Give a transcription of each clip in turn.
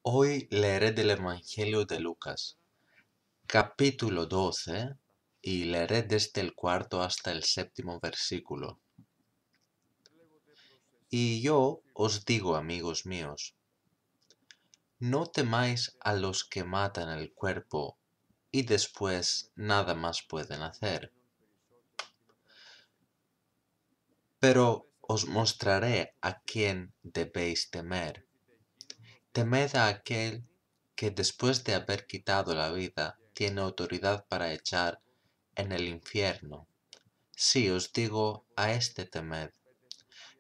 Hoy leeré del Evangelio de Lucas, capítulo 12, y leeré desde el cuarto hasta el séptimo versículo. Y yo os digo, amigos míos, no temáis a los que matan el cuerpo y después nada más pueden hacer. Pero os mostraré a quién debéis temer. Temed a aquel que después de haber quitado la vida tiene autoridad para echar en el infierno. Sí, os digo, a este temed.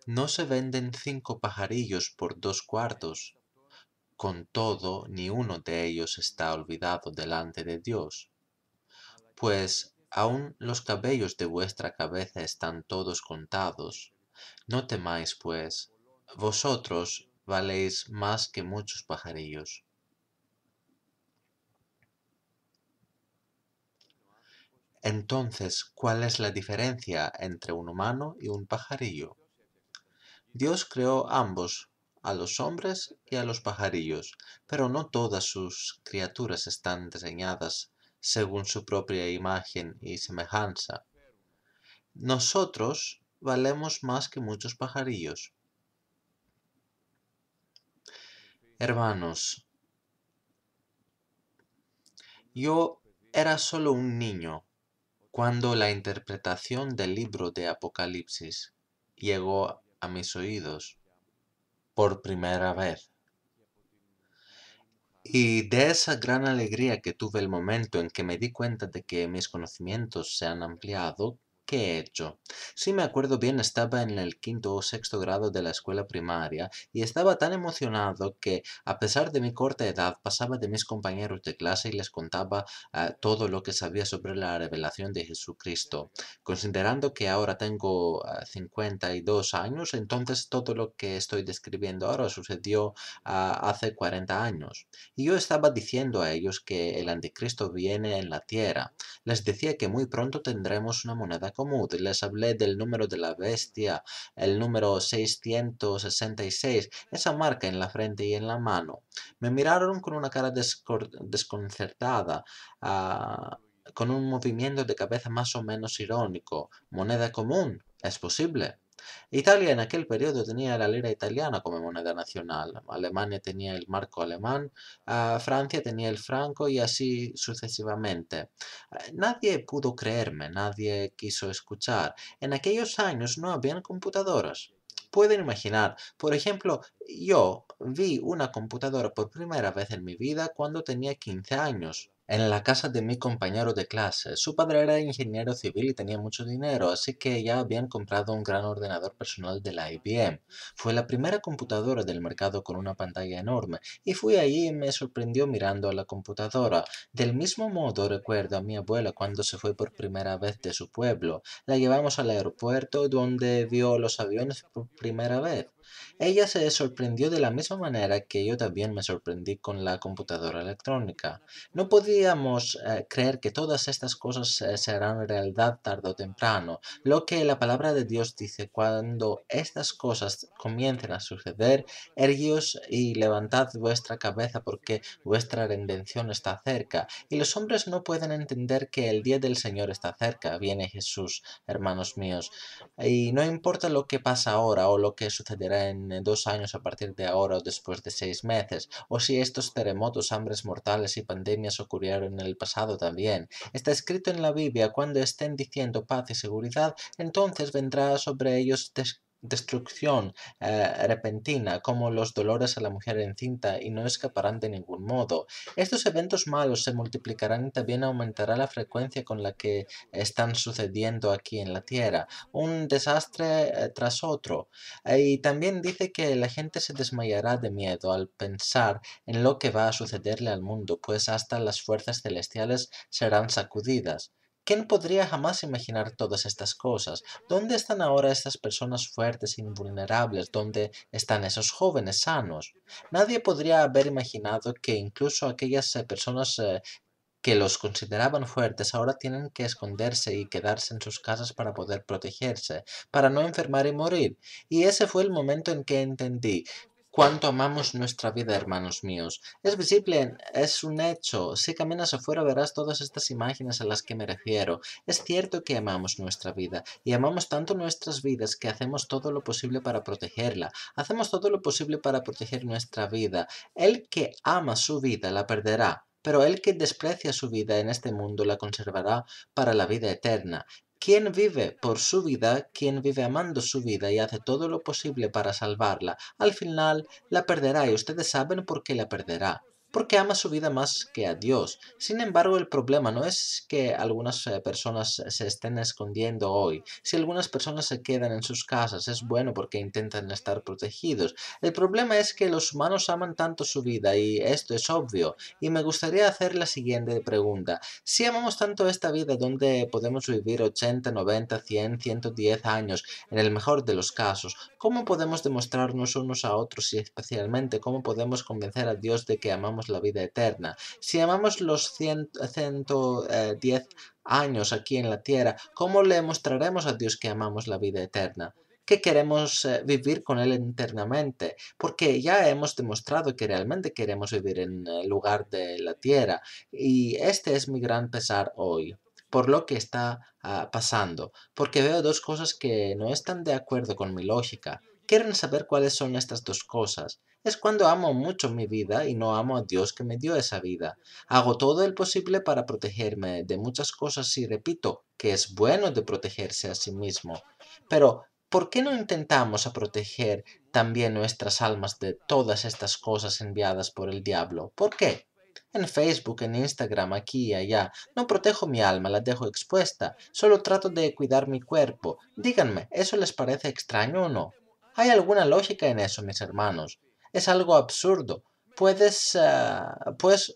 ¿No se venden 5 pajarillos por 2 cuartos? Con todo, ni uno de ellos está olvidado delante de Dios. Pues aun los cabellos de vuestra cabeza están todos contados. No temáis, pues, vosotros valéis más que muchos pajarillos. Entonces, ¿cuál es la diferencia entre un humano y un pajarillo? Dios creó ambos, a los hombres y a los pajarillos, pero no todas sus criaturas están diseñadas según su propia imagen y semejanza. Nosotros valemos más que muchos pajarillos. Hermanos, yo era solo un niño cuando la interpretación del libro de Apocalipsis llegó a mis oídos por primera vez. Y de esa gran alegría que tuve el momento en que me di cuenta de que mis conocimientos se han ampliado, ¿qué he hecho? Si me acuerdo bien, estaba en el quinto o sexto grado de la escuela primaria y estaba tan emocionado que, a pesar de mi corta edad, pasaba de mis compañeros de clase y les contaba todo lo que sabía sobre la revelación de Jesucristo. Considerando que ahora tengo 52 años, entonces todo lo que estoy describiendo ahora sucedió hace 40 años. Y yo estaba diciendo a ellos que el anticristo viene en la tierra. Les decía que muy pronto tendremos una moneda común. Les hablé del número de la bestia, el número 666, esa marca en la frente y en la mano. Me miraron con una cara desconcertada, con un movimiento de cabeza más o menos irónico. ¿Moneda común? ¿Es posible? Italia en aquel periodo tenía la lira italiana como moneda nacional, Alemania tenía el marco alemán, Francia tenía el franco y así sucesivamente. Nadie pudo creerme, nadie quiso escuchar. En aquellos años no habían computadoras. Pueden imaginar, por ejemplo, yo vi una computadora por primera vez en mi vida cuando tenía 15 años, en la casa de mi compañero de clase. Su padre era ingeniero civil y tenía mucho dinero, así que ya habían comprado un gran ordenador personal de la IBM. Fue la primera computadora del mercado con una pantalla enorme, y fui allí y me sorprendió mirando a la computadora. Del mismo modo recuerdo a mi abuela cuando se fue por primera vez de su pueblo. La llevamos al aeropuerto donde vio los aviones por primera vez. Ella se sorprendió de la misma manera que yo también me sorprendí con la computadora electrónica. No podíamos creer que todas estas cosas serán realidad tarde o temprano. Lo que la palabra de Dios dice: cuando estas cosas comiencen a suceder, erguíos y levantad vuestra cabeza porque vuestra redención está cerca. Y los hombres no pueden entender que el día del Señor está cerca. Viene Jesús, hermanos míos. Y no importa lo que pasa ahora o lo que sucederá en 2 años a partir de ahora o después de 6 meses, o si estos terremotos, hambres mortales y pandemias ocurrieron en el pasado también. Está escrito en la Biblia: cuando estén diciendo paz y seguridad, entonces vendrá sobre ellos destrucción repentina, como los dolores a la mujer encinta, y no escaparán de ningún modo. Estos eventos malos se multiplicarán y también aumentará la frecuencia con la que están sucediendo aquí en la tierra, un desastre tras otro. Y también dice que la gente se desmayará de miedo al pensar en lo que va a sucederle al mundo, pues hasta las fuerzas celestiales serán sacudidas. ¿Quién podría jamás imaginar todas estas cosas? ¿Dónde están ahora estas personas fuertes e invulnerables? ¿Dónde están esos jóvenes sanos? Nadie podría haber imaginado que incluso aquellas personas que los consideraban fuertes ahora tienen que esconderse y quedarse en sus casas para poder protegerse, para no enfermar y morir. Y ese fue el momento en que entendí. Cuánto amamos nuestra vida, hermanos míos. Es visible, es un hecho. Si caminas afuera verás todas estas imágenes a las que me refiero. Es cierto que amamos nuestra vida y amamos tanto nuestras vidas que hacemos todo lo posible para protegerla. Hacemos todo lo posible para proteger nuestra vida. El que ama su vida la perderá, pero el que desprecia su vida en este mundo la conservará para la vida eterna. Quien vive por su vida, quien vive amando su vida y hace todo lo posible para salvarla, al final la perderá y ustedes saben por qué la perderá. Porque ama su vida más que a Dios. Sin embargo, el problema no es que algunas personas se estén escondiendo hoy. Si algunas personas se quedan en sus casas, es bueno porque intentan estar protegidos. El problema es que los humanos aman tanto su vida y esto es obvio. Y me gustaría hacer la siguiente pregunta. Si amamos tanto esta vida donde podemos vivir 80, 90, 100, 110 años, en el mejor de los casos, ¿cómo podemos demostrarnos unos a otros y especialmente cómo podemos convencer a Dios de que amamos la vida eterna? Si amamos los 110 años aquí en la tierra, ¿cómo le mostraremos a Dios que amamos la vida eterna? Que queremos vivir con Él eternamente, porque ya hemos demostrado que realmente queremos vivir en el lugar de la tierra, y este es mi gran pesar hoy, por lo que está pasando, porque veo dos cosas que no están de acuerdo con mi lógica. ¿Quieren saber cuáles son estas dos cosas? Es cuando amo mucho mi vida y no amo a Dios que me dio esa vida. Hago todo el posible para protegerme de muchas cosas y repito que es bueno de protegerse a sí mismo. Pero, ¿por qué no intentamos a proteger también nuestras almas de todas estas cosas enviadas por el diablo? ¿Por qué? En Facebook, en Instagram, aquí y allá. No protejo mi alma, la dejo expuesta. Solo trato de cuidar mi cuerpo. Díganme, ¿eso les parece extraño o no? ¿Hay alguna lógica en eso, mis hermanos? Es algo absurdo. Pues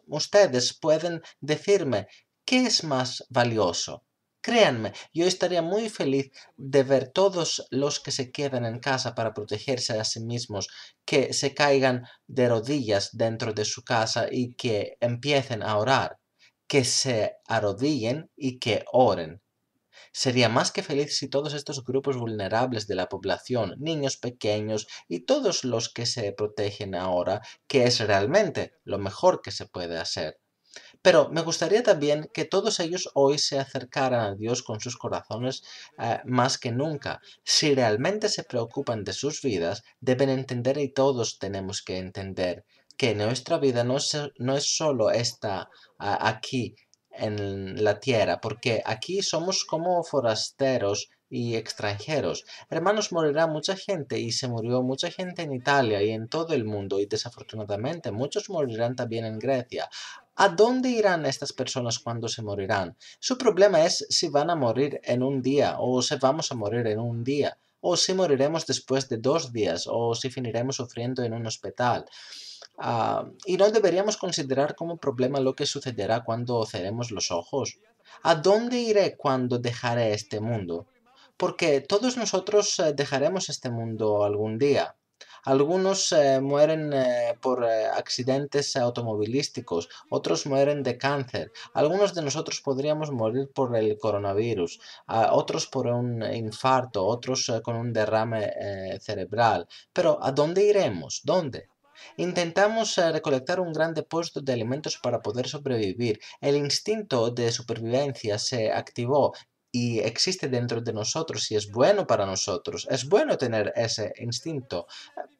ustedes pueden decirme, ¿qué es más valioso? Créanme, yo estaría muy feliz de ver todos los que se quedan en casa para protegerse a sí mismos, que se caigan de rodillas dentro de su casa y que empiecen a orar, que se arrodillen y que oren. Sería más que feliz si todos estos grupos vulnerables de la población, niños pequeños y todos los que se protegen ahora, que es realmente lo mejor que se puede hacer. Pero me gustaría también que todos ellos hoy se acercaran a Dios con sus corazones más que nunca. Si realmente se preocupan de sus vidas, deben entender y todos tenemos que entender que nuestra vida no es solo esta aquí en la tierra, porque aquí somos como forasteros y extranjeros. Hermanos, morirá mucha gente y se murió mucha gente en Italia y en todo el mundo y desafortunadamente muchos morirán también en Grecia. ¿A dónde irán estas personas cuando se morirán? Su problema es si van a morir en un día o si vamos a morir en un día o si moriremos después de 2 días o si finiremos sufriendo en un hospital. Y no deberíamos considerar como problema lo que sucederá cuando cerremos los ojos. ¿A dónde iré cuando dejaré este mundo? Porque todos nosotros dejaremos este mundo algún día. Algunos mueren por accidentes automovilísticos, otros mueren de cáncer, algunos de nosotros podríamos morir por el coronavirus, otros por un infarto, otros con un derrame cerebral. Pero ¿a dónde iremos? ¿Dónde? Intentamos recolectar un gran depósito de alimentos para poder sobrevivir. El instinto de supervivencia se activó y existe dentro de nosotros y es bueno para nosotros. Es bueno tener ese instinto.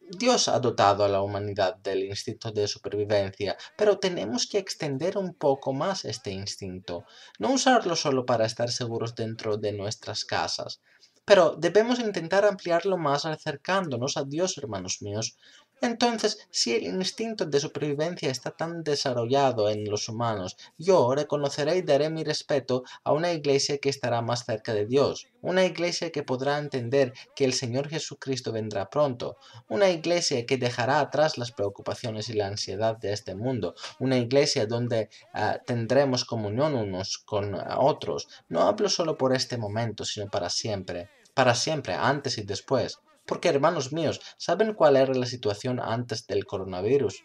Dios ha dotado a la humanidad del instinto de supervivencia, pero tenemos que extender un poco más este instinto. No usarlo solo para estar seguros dentro de nuestras casas. Pero debemos intentar ampliarlo más acercándonos a Dios, hermanos míos. Entonces, si el instinto de supervivencia está tan desarrollado en los humanos, yo reconoceré y daré mi respeto a una iglesia que estará más cerca de Dios, una iglesia que podrá entender que el Señor Jesucristo vendrá pronto, una iglesia que dejará atrás las preocupaciones y la ansiedad de este mundo, una iglesia donde tendremos comunión unos con otros. No hablo solo por este momento, sino para siempre, antes y después. Porque, hermanos míos, ¿saben cuál era la situación antes del coronavirus?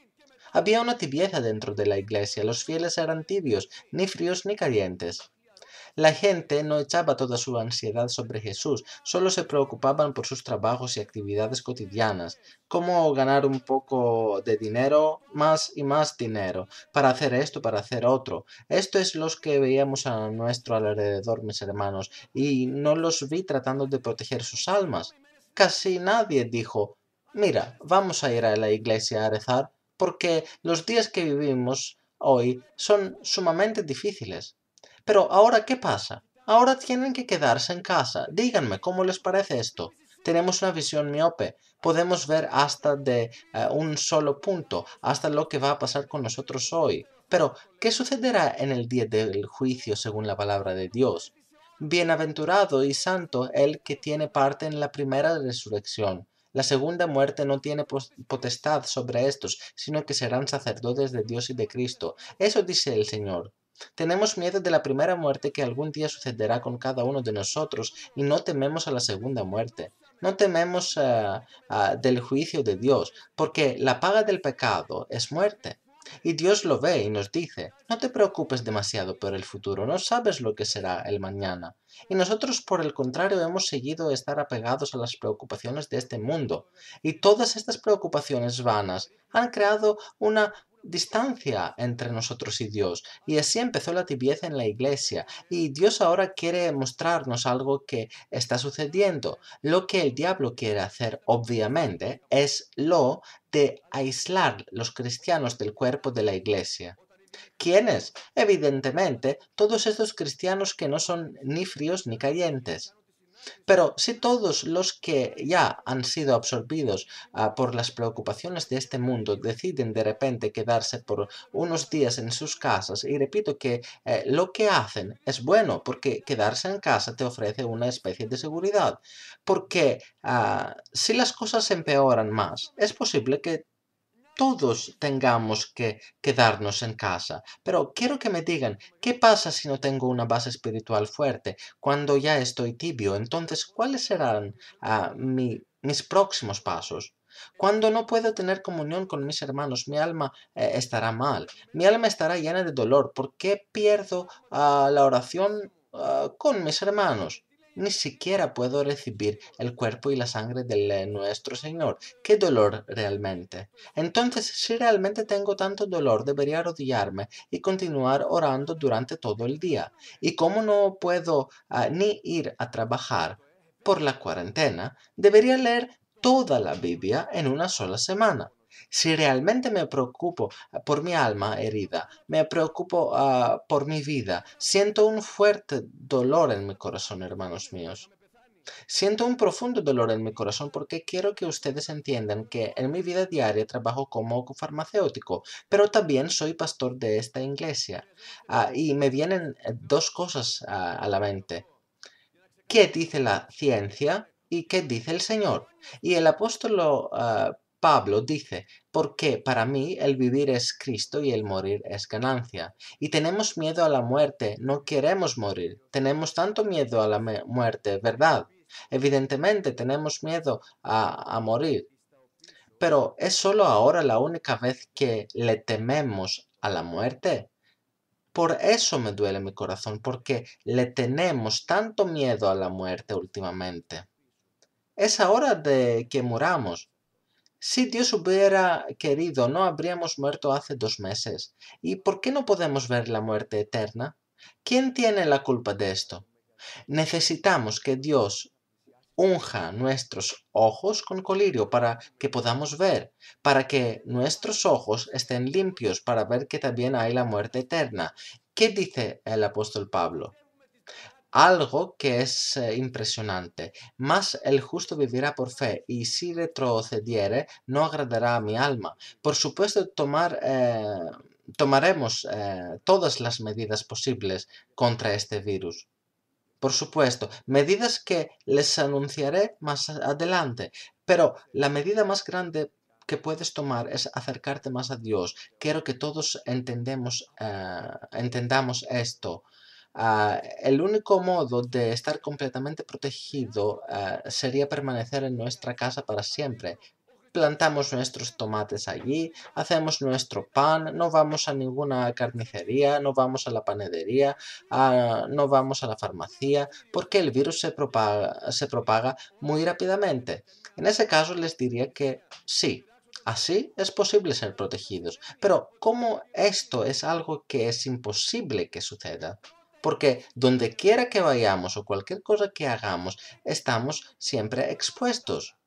Había una tibieza dentro de la iglesia, los fieles eran tibios, ni fríos ni calientes. La gente no echaba toda su ansiedad sobre Jesús, solo se preocupaban por sus trabajos y actividades cotidianas, cómo ganar un poco de dinero, más y más dinero, para hacer esto, para hacer otro. Esto es los que veíamos a nuestro alrededor, mis hermanos, y no los vi tratando de proteger sus almas. Casi nadie dijo, mira, vamos a ir a la iglesia a rezar, porque los días que vivimos hoy son sumamente difíciles. Pero ahora, ¿qué pasa? Ahora tienen que quedarse en casa. Díganme, ¿cómo les parece esto? Tenemos una visión miope. Podemos ver hasta de un solo punto, hasta lo que va a pasar con nosotros hoy. Pero, ¿qué sucederá en el día del juicio según la palabra de Dios? Bienaventurado y santo el que tiene parte en la primera resurrección. La segunda muerte no tiene potestad sobre estos, sino que serán sacerdotes de Dios y de Cristo. Eso dice el Señor. Tenemos miedo de la primera muerte que algún día sucederá con cada uno de nosotros y no tememos a la segunda muerte. No tememos del juicio de Dios, porque la paga del pecado es muerte. Y Dios lo ve y nos dice, no te preocupes demasiado por el futuro, no sabes lo que será el mañana. Y nosotros, por el contrario, hemos seguido estar apegados a las preocupaciones de este mundo. Y todas estas preocupaciones vanas han creado una distancia entre nosotros y Dios. Y así empezó la tibieza en la iglesia. Y Dios ahora quiere mostrarnos algo que está sucediendo. Lo que el diablo quiere hacer, obviamente, es lo de aislar los cristianos del cuerpo de la iglesia. ¿Quiénes? Evidentemente, todos estos cristianos que no son ni fríos ni calientes. Pero si todos los que ya han sido absorbidos por las preocupaciones de este mundo deciden de repente quedarse por unos días en sus casas, y repito que lo que hacen es bueno, porque quedarse en casa te ofrece una especie de seguridad, porque si las cosas empeoran más, es posible que todos tengamos que quedarnos en casa. Pero quiero que me digan, ¿qué pasa si no tengo una base espiritual fuerte? Cuando ya estoy tibio, entonces, ¿cuáles serán mis próximos pasos? Cuando no puedo tener comunión con mis hermanos, mi alma estará mal, mi alma estará llena de dolor. ¿Por qué pierdo la oración con mis hermanos? Ni siquiera puedo recibir el cuerpo y la sangre de nuestro Señor. ¡Qué dolor realmente! Entonces, si realmente tengo tanto dolor, debería arrodillarme y continuar orando durante todo el día. Y como no puedo ni ir a trabajar por la cuarentena, debería leer toda la Biblia en una sola semana. Si realmente me preocupo por mi alma herida, me preocupo por mi vida, siento un fuerte dolor en mi corazón, hermanos míos. Siento un profundo dolor en mi corazón porque quiero que ustedes entiendan que en mi vida diaria trabajo como farmacéutico, pero también soy pastor de esta iglesia. Y me vienen dos cosas a la mente. ¿Qué dice la ciencia y qué dice el Señor? Y el apóstol Pablo dice, porque para mí el vivir es Cristo y el morir es ganancia. Y tenemos miedo a la muerte, no queremos morir. Tenemos tanto miedo a la muerte, ¿verdad? Evidentemente tenemos miedo a morir, pero ¿es solo ahora la única vez que le tememos a la muerte? Por eso me duele mi corazón, porque le tenemos tanto miedo a la muerte últimamente. Es hora de que muramos. Si Dios hubiera querido, no habríamos muerto hace 2 meses. ¿Y por qué no podemos ver la muerte eterna? ¿Quién tiene la culpa de esto? Necesitamos que Dios unja nuestros ojos con colirio para que podamos ver, para que nuestros ojos estén limpios para ver que también hay la muerte eterna. ¿Qué dice el apóstol Pablo? Algo que es impresionante. Mas el justo vivirá por fe, y si retrocediere, no agradará a mi alma. Por supuesto, tomaremos todas las medidas posibles contra este virus. Por supuesto, medidas que les anunciaré más adelante, pero la medida más grande que puedes tomar es acercarte más a Dios. Quiero que todos entendamos esto. El único modo de estar completamente protegido sería permanecer en nuestra casa para siempre. plantamos nuestros tomates allí, hacemos nuestro pan, no vamos a ninguna carnicería, no vamos a la panadería, no vamos a la farmacia, porque el virus se propaga muy rápidamente. En ese caso les diría que sí. Así es posible ser protegidos, pero ¿cómo esto es algo que es imposible que suceda? Porque donde quiera que vayamos o cualquier cosa que hagamos, estamos siempre expuestos.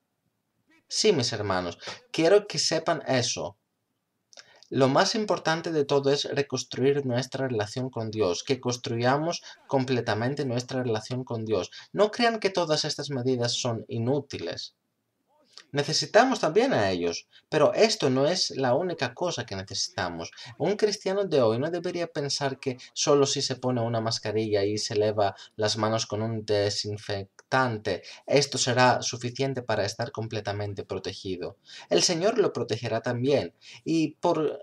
Sí, mis hermanos, quiero que sepan eso. Lo más importante de todo es reconstruir nuestra relación con Dios, que construyamos completamente nuestra relación con Dios. No crean que todas estas medidas son inútiles. Necesitamos también a ellos, pero esto no es la única cosa que necesitamos. Un cristiano de hoy no debería pensar que solo si se pone una mascarilla y se lava las manos con un desinfectante, esto será suficiente para estar completamente protegido. El Señor lo protegerá también. ¿Y por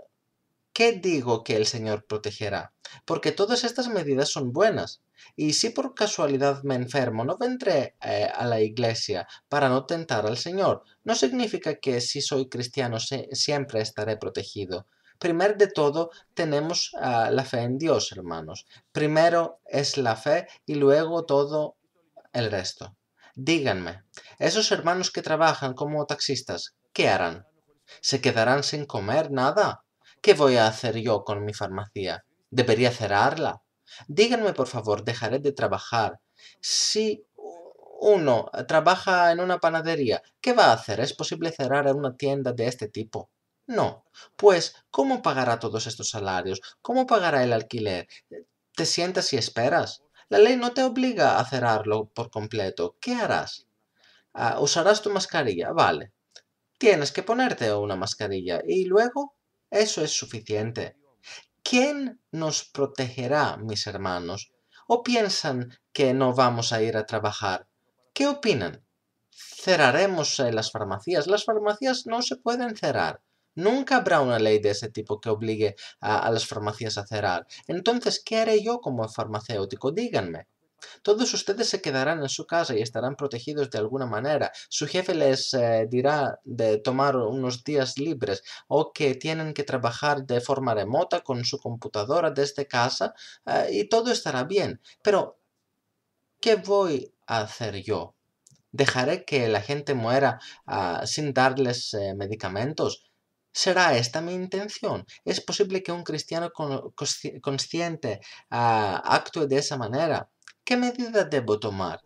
qué digo que el Señor protegerá? Porque todas estas medidas son buenas. Y si por casualidad me enfermo, no vendré a la iglesia para no tentar al Señor. No significa que si soy cristiano siempre estaré protegido. Primero de todo, tenemos la fe en Dios, hermanos. Primero es la fe y luego todo el resto. Díganme, esos hermanos que trabajan como taxistas, ¿qué harán? ¿Se quedarán sin comer nada? ¿Qué voy a hacer yo con mi farmacia? ¿Debería cerrarla? Díganme, por favor, dejaré de trabajar. Si uno trabaja en una panadería, ¿qué va a hacer? ¿Es posible cerrar una tienda de este tipo? No. Pues, ¿cómo pagará todos estos salarios? ¿Cómo pagará el alquiler? ¿Te sientas y esperas? La ley no te obliga a cerrarlo por completo. ¿Qué harás? ¿Usarás tu mascarilla? Vale. Tienes que ponerte una mascarilla y luego eso es suficiente. ¿Quién nos protegerá, mis hermanos? ¿O piensan que no vamos a ir a trabajar? ¿Qué opinan? Cerraremos las farmacias. Las farmacias no se pueden cerrar. Nunca habrá una ley de ese tipo que obligue a las farmacias a cerrar. Entonces, ¿qué haré yo como farmacéutico? Díganme. Todos ustedes se quedarán en su casa y estarán protegidos de alguna manera. Su jefe les dirá de tomar unos días libres o que tienen que trabajar de forma remota con su computadora desde casa y todo estará bien. Pero, ¿qué voy a hacer yo? ¿Dejaré que la gente muera sin darles medicamentos? ¿Será esta mi intención? ¿Es posible que un cristiano consciente actúe de esa manera? ¿Qué medida debo tomar?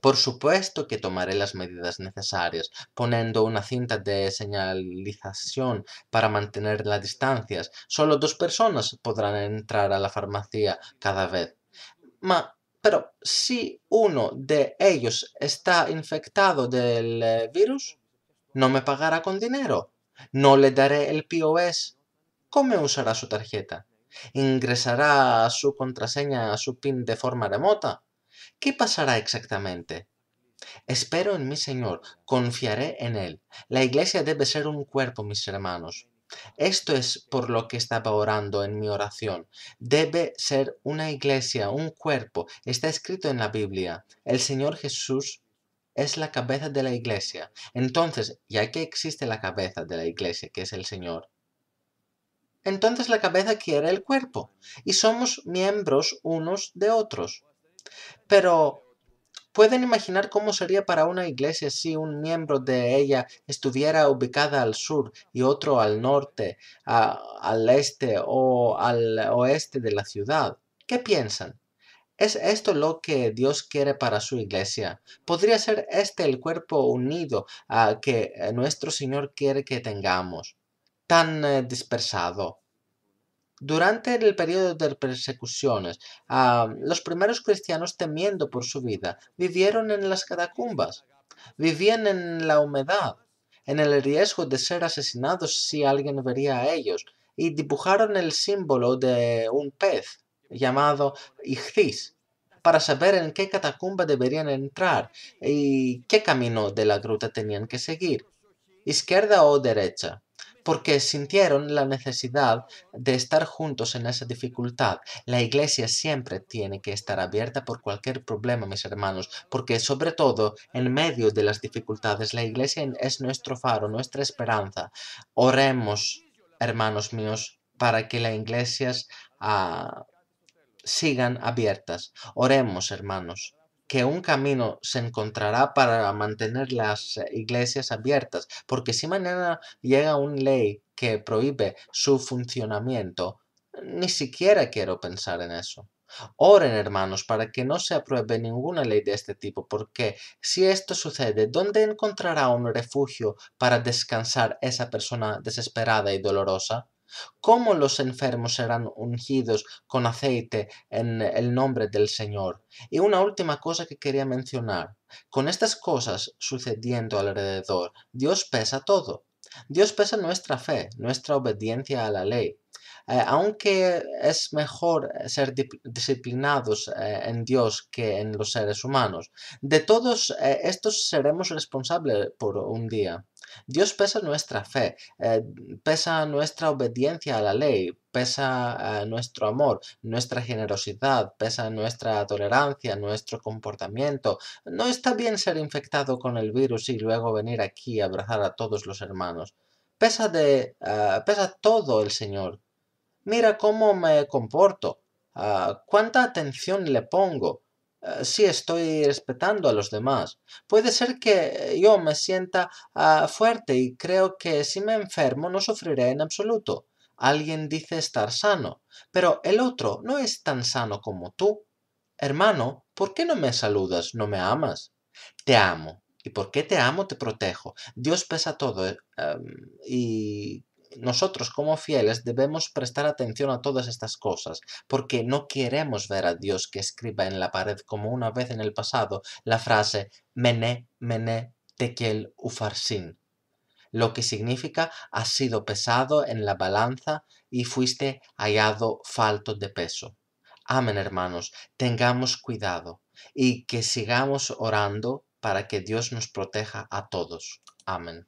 Por supuesto que tomaré las medidas necesarias, poniendo una cinta de señalización para mantener las distancias. Solo 2 personas podrán entrar a la farmacia cada vez. Pero si uno de ellos está infectado del virus, no me pagará con dinero. No le daré el POS. ¿Cómo usará su tarjeta? ¿Ingresará su contraseña a su PIN de forma remota? ¿Qué pasará exactamente? Espero en mi Señor, confiaré en Él. La iglesia debe ser un cuerpo, mis hermanos. Esto es por lo que estaba orando en mi oración. Debe ser una iglesia, un cuerpo. Está escrito en la Biblia. El Señor Jesús es la cabeza de la iglesia. Entonces, ya que existe la cabeza de la iglesia, que es el Señor, entonces la cabeza quiere el cuerpo y somos miembros unos de otros. Pero ¿pueden imaginar cómo sería para una iglesia si un miembro de ella estuviera ubicada al sur y otro al norte, al este o al oeste de la ciudad? ¿Qué piensan? ¿Es esto lo que Dios quiere para su iglesia? ¿Podría ser este el cuerpo unido que nuestro Señor quiere que tengamos? Tan dispersado. Durante el periodo de persecuciones, los primeros cristianos, temiendo por su vida, vivieron en las catacumbas, vivían en la humedad, en el riesgo de ser asesinados si alguien vería a ellos, y dibujaron el símbolo de un pez llamado Ichthys para saber en qué catacumba deberían entrar y qué camino de la gruta tenían que seguir, izquierda o derecha. porque sintieron la necesidad de estar juntos en esa dificultad. La iglesia siempre tiene que estar abierta por cualquier problema, mis hermanos, porque sobre todo en medio de las dificultades, la iglesia es nuestro faro, nuestra esperanza. Oremos, hermanos míos, para que las iglesias sigan abiertas. Oremos, hermanos, que un camino se encontrará para mantener las iglesias abiertas, porque si mañana llega una ley que prohíbe su funcionamiento, ni siquiera quiero pensar en eso. Oren, hermanos, para que no se apruebe ninguna ley de este tipo, porque si esto sucede, ¿dónde encontrará un refugio para descansar esa persona desesperada y dolorosa? ¿Cómo los enfermos serán ungidos con aceite en el nombre del Señor? Y una última cosa que quería mencionar. Con estas cosas sucediendo alrededor, Dios pesa todo. Dios pesa nuestra fe, nuestra obediencia a la ley. Aunque es mejor ser disciplinados en Dios que en los seres humanos, de todos estos seremos responsables por un día. Dios pesa nuestra fe, pesa nuestra obediencia a la ley, pesa nuestro amor, nuestra generosidad, pesa nuestra tolerancia, nuestro comportamiento. No está bien ser infectado con el virus y luego venir aquí a abrazar a todos los hermanos. Pesa todo el Señor. Mira cómo me comporto, cuánta atención le pongo, si estoy respetando a los demás. Puede ser que yo me sienta fuerte y creo que si me enfermo no sufriré en absoluto. Alguien dice estar sano, pero el otro no es tan sano como tú. Hermano, ¿por qué no me saludas? ¿No me amas? Te amo. Y porque te amo, te protejo. Dios pesa todo, y nosotros como fieles debemos prestar atención a todas estas cosas, porque no queremos ver a Dios que escriba en la pared como una vez en el pasado la frase Mene, mene, tekel, ufarsin, lo que significa has sido pesado en la balanza y fuiste hallado falto de peso. Amén, hermanos, tengamos cuidado y que sigamos orando para que Dios nos proteja a todos. Amén.